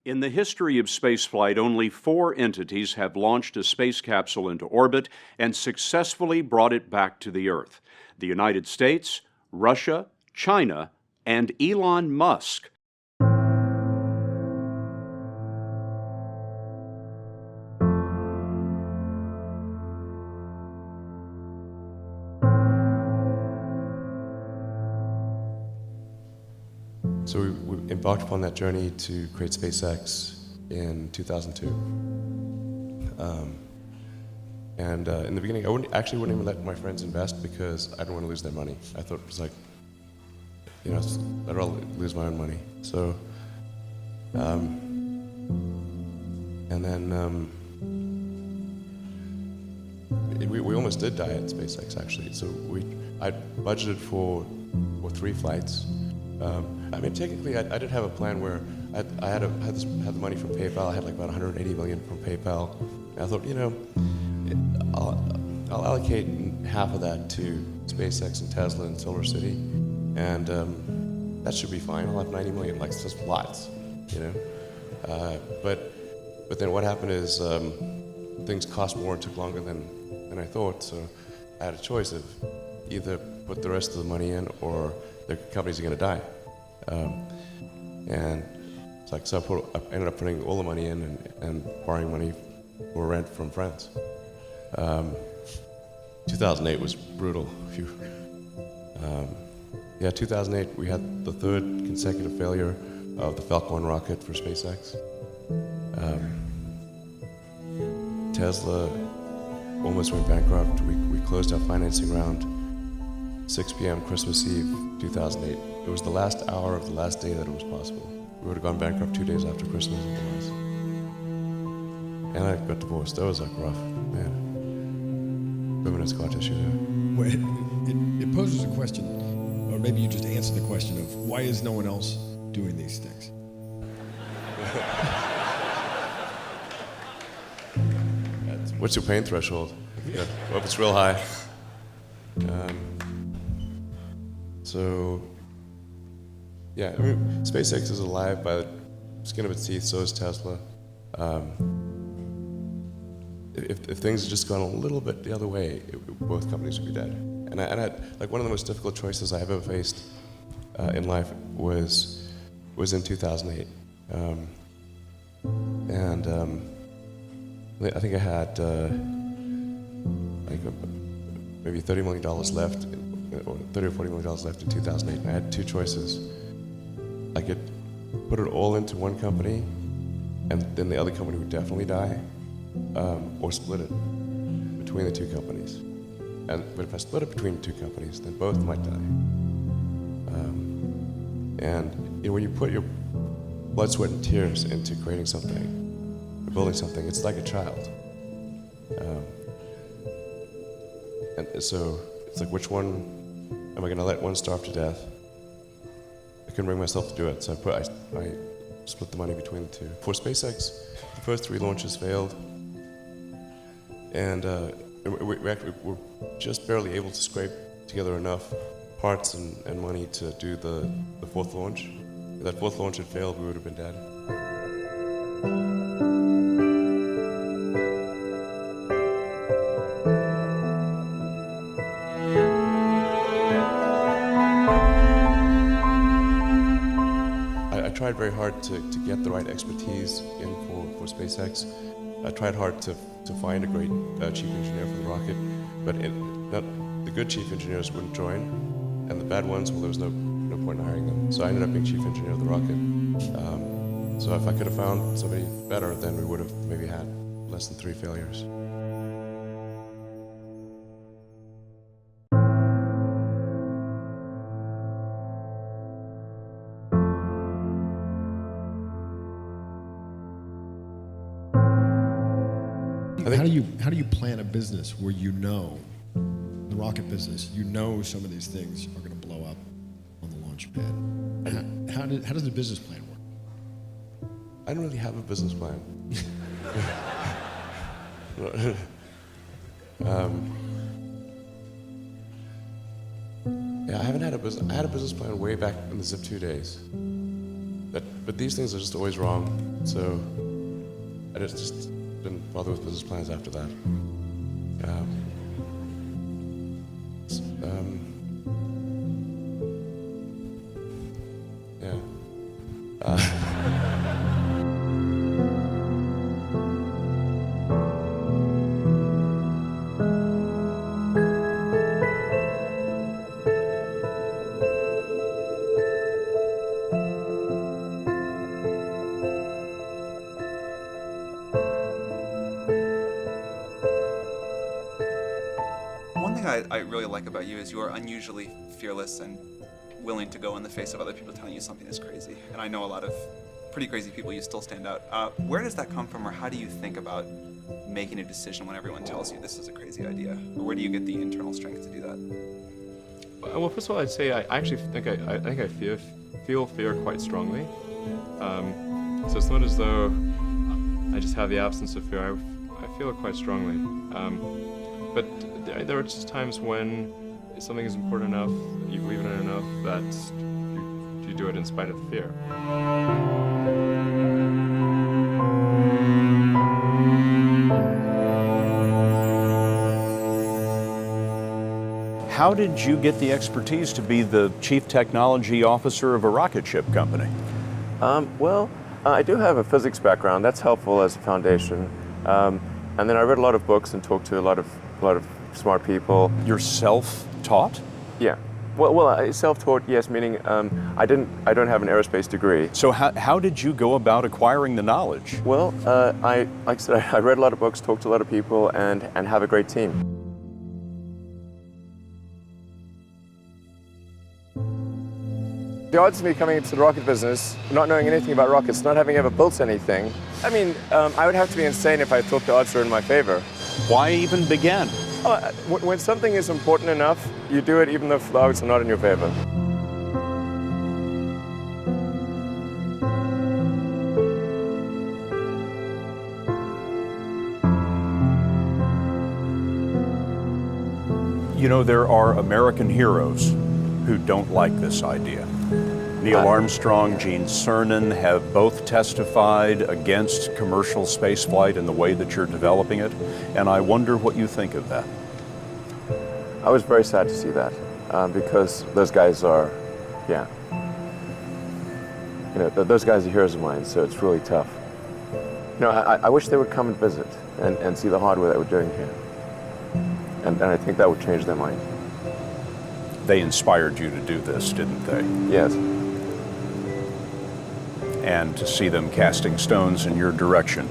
In the history of spaceflight, only 4 entities have launched a space capsule into orbit and successfully brought it back to the Earth: the United States, Russia, China, and Elon Musk. So we embarked upon that journey to create SpaceX in 2002. In the beginning, I wouldn't even let my friends invest because I didn't want to lose their money. I thought it was like, I'd rather lose my own money. So, we almost did die at SpaceX actually. So I budgeted for 3 flights. Technically, I did have a plan where I had the money from PayPal. I had like about 180 million from PayPal. And I thought, I'll allocate half of that to SpaceX and Tesla and Solar City, and that should be fine. I'll have 90 million. Like, it's just lots, But then what happened is things cost more and took longer than I thought. So I had a choice of either put the rest of the money in or the companies are going to die. And it's like, so I ended up putting all the money in and borrowing money for rent from friends. 2008 was brutal. 2008 we had the 3rd consecutive failure of the Falcon 1 rocket for SpaceX. Tesla almost went bankrupt. We closed our financing round 6 p.m. Christmas Eve 2008. It was the last hour of the last day that it was possible. We would have gone bankrupt 2 days after Christmas otherwise. And I got divorced. That was like rough, man. Feminine scar tissue there. Well, it poses a question, or maybe you just answered the question of why is no one else doing these things? What's your pain threshold? Yeah, well, if it's real high. SpaceX is alive by the skin of its teeth, so is Tesla. If things had just gone a little bit the other way, both companies would be dead. And I like, one of the most difficult choices I've ever faced in life was in 2008. I think I had maybe $30 million left, or $30 or $40 million left in 2008. And I had 2 choices. I could put it all into one company, and then the other company would definitely die, or split it between the 2 companies. But if I split it between 2 companies, then both might die. When you put your blood, sweat, and tears into creating something, building something, it's like a child. And so it's like, which one am I going to let one starve to death? I couldn't bring myself to do it, so I split the money between the 2. For SpaceX, the first 3 launches failed, and we're just barely able to scrape together enough parts and money to do the 4th launch. If that 4th launch had failed, we would have been dead. I tried very hard to get the right expertise in for SpaceX. I tried hard to find a great chief engineer for the rocket, but the good chief engineers wouldn't join, and the bad ones, well, there was no point in hiring them. So I ended up being chief engineer of the rocket. So if I could have found somebody better, then we would have maybe had less than 3 failures. How do you plan a business where the rocket business, some of these things are going to blow up on the launch pad? How does the business plan work? I don't really have a business plan. I haven't had a business. I had a business plan way back in the Zip 2 days. But these things are just always wrong, so I just didn't bother with business plans after that. One thing I really like about you is you are unusually fearless and willing to go in the face of other people telling you something is crazy. And I know a lot of pretty crazy people, you still stand out. Where does that come from, or how do you think about making a decision when everyone tells you this is a crazy idea? Or where do you get the internal strength to do that? Well, first of all, I'd say I actually think I feel fear quite strongly. So it's not as though I just have the absence of fear. I feel it quite strongly. But there are just times when something is important enough, you believe in it enough, that you do it in spite of the fear. How did you get the expertise to be the chief technology officer of a rocket ship company? I do have a physics background. That's helpful as a foundation. And then I read a lot of books and talked to a lot of smart people. You're self-taught? Yeah. Well, self-taught, yes, meaning I don't have an aerospace degree. So how did you go about acquiring the knowledge? Well, like I said, I read a lot of books, talked to a lot of people, and have a great team. The odds of me coming into the rocket business, not knowing anything about rockets, not having ever built anything, I mean, I would have to be insane if I thought the odds were in my favor. Why even begin? When something is important enough, you do it even if the odds are not in your favor. You know, there are American heroes who don't like this idea. Neil Armstrong, Gene Cernan have both testified against commercial spaceflight in the way that you're developing it, and I wonder what you think of that. I was very sad to see that, because those guys are, those guys are heroes of mine, so it's really tough. I wish they would come and visit and see the hardware that we're doing here. And I think that would change their mind. They inspired you to do this, didn't they? Yes. And to see them casting stones in your direction.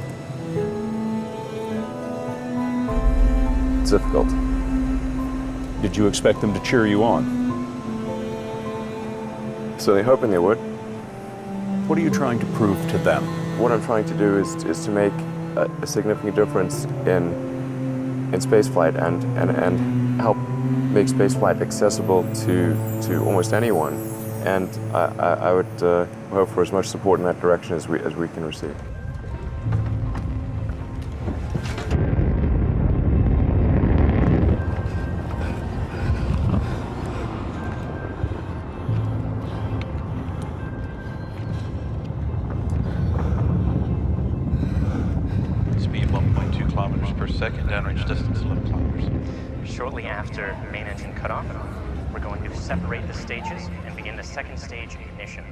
It's difficult. Did you expect them to cheer you on? So they're hoping they would. What are you trying to prove to them? What I'm trying to do is to make a significant difference in spaceflight and help make spaceflight accessible to almost anyone. And I would hope for as much support in that direction as we can receive. Speed 1.2 kilometers per second, downrange distance 11 kilometers. Shortly after main engine cutoff, we're going to separate the stages and begin the second stage ignition.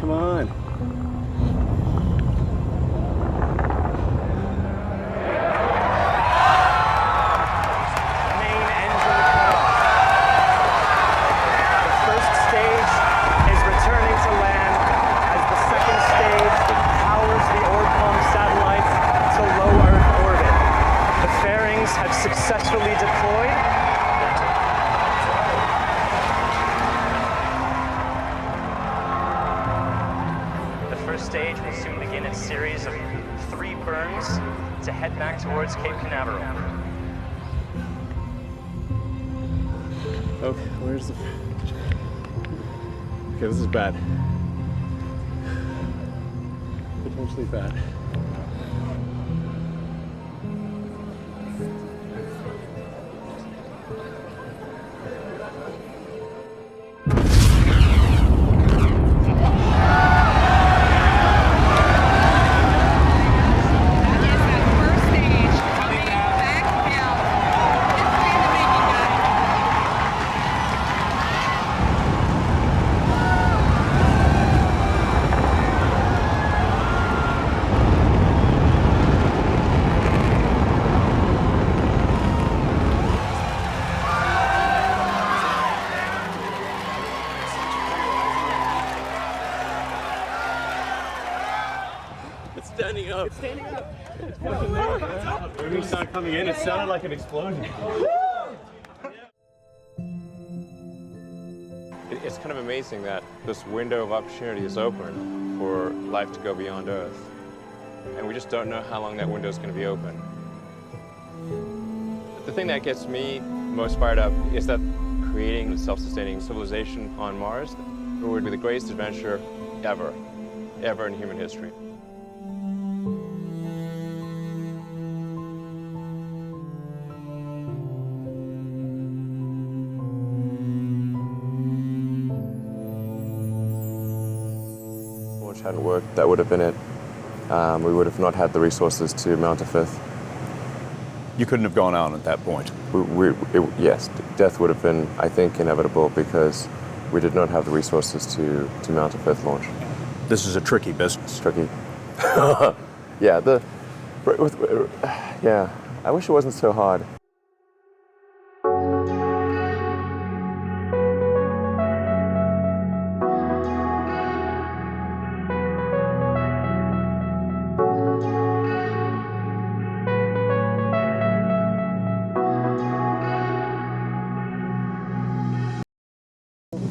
Come on. Main engine cutoff. The first stage is returning to land as the second stage powers the ORBCOMM satellites to low Earth orbit. The fairings have successfully deployed. The first stage will soon begin its series of 3 burns to head back towards Cape Canaveral. Oh, where's the... Okay, this is bad. Potentially bad. standing up. It's standing up. When we started coming in, it sounded like an explosion. It's kind of amazing that this window of opportunity is open for life to go beyond Earth. And we just don't know how long that window is going to be open. The thing that gets me most fired up is that creating a self-sustaining civilization on Mars would be the greatest adventure ever in human history. Launch hadn't worked, that would have been it. We would have not had the resources to mount a fifth. You couldn't have gone out at that point. Yes, death would have been, I think, inevitable because we did not have the resources to mount a fifth launch. This is a tricky business. It's tricky. Yeah, yeah, I wish it wasn't so hard.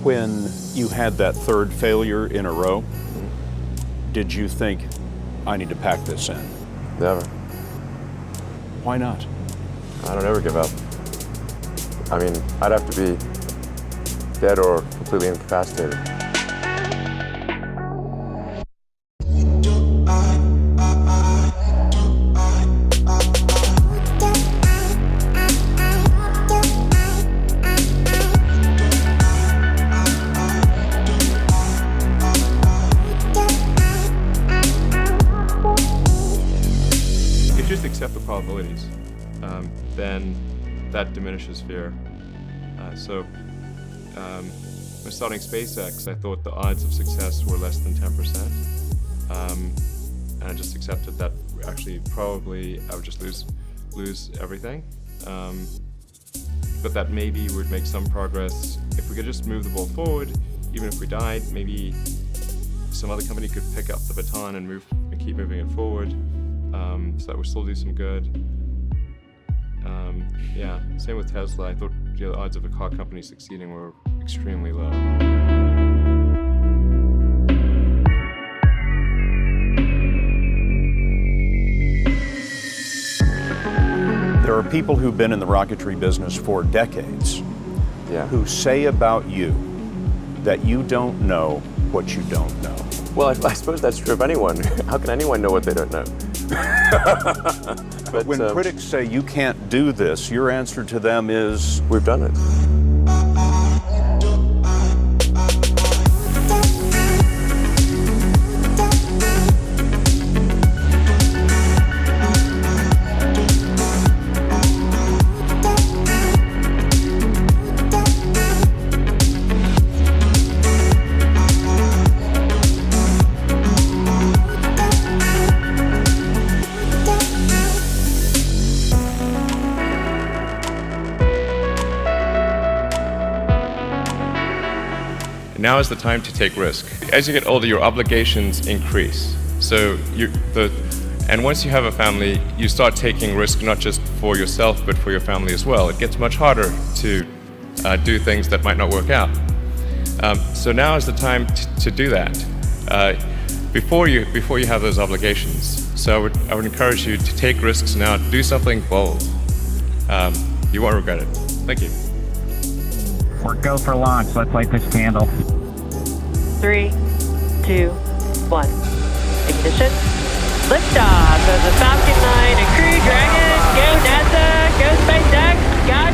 When you had that third failure in a row, did you think, I need to pack this in? Never. Why not? I don't ever give up. I mean, I'd have to be dead or completely incapacitated. Just accept the probabilities, then that diminishes fear. When starting SpaceX, I thought the odds of success were less than 10%, and I just accepted that actually probably I would just lose everything, but that maybe we'd make some progress if we could just move the ball forward. Even if we died, maybe some other company could pick up the baton and keep moving it forward. So that would still do some good. Yeah, same with Tesla. I thought the odds of a car company succeeding were extremely low. There are people who've been in the rocketry business for decades who say about you that you don't know what you don't know. Well, I suppose that's true of anyone. How can anyone know what they don't know? But when critics say you can't do this, your answer to them is, we've done it. Now is the time to take risk. As you get older, your obligations increase. And once you have a family, you start taking risk not just for yourself, but for your family as well. It gets much harder to do things that might not work out. So now is the time to do that before you have those obligations. So I would encourage you to take risks now. Do something bold. You won't regret it. Thank you. We're go for launch. Let's light this candle. 3, 2, 1. Ignition. Liftoff of the Falcon 9 and Crew Dragon. Go NASA. Go SpaceX. God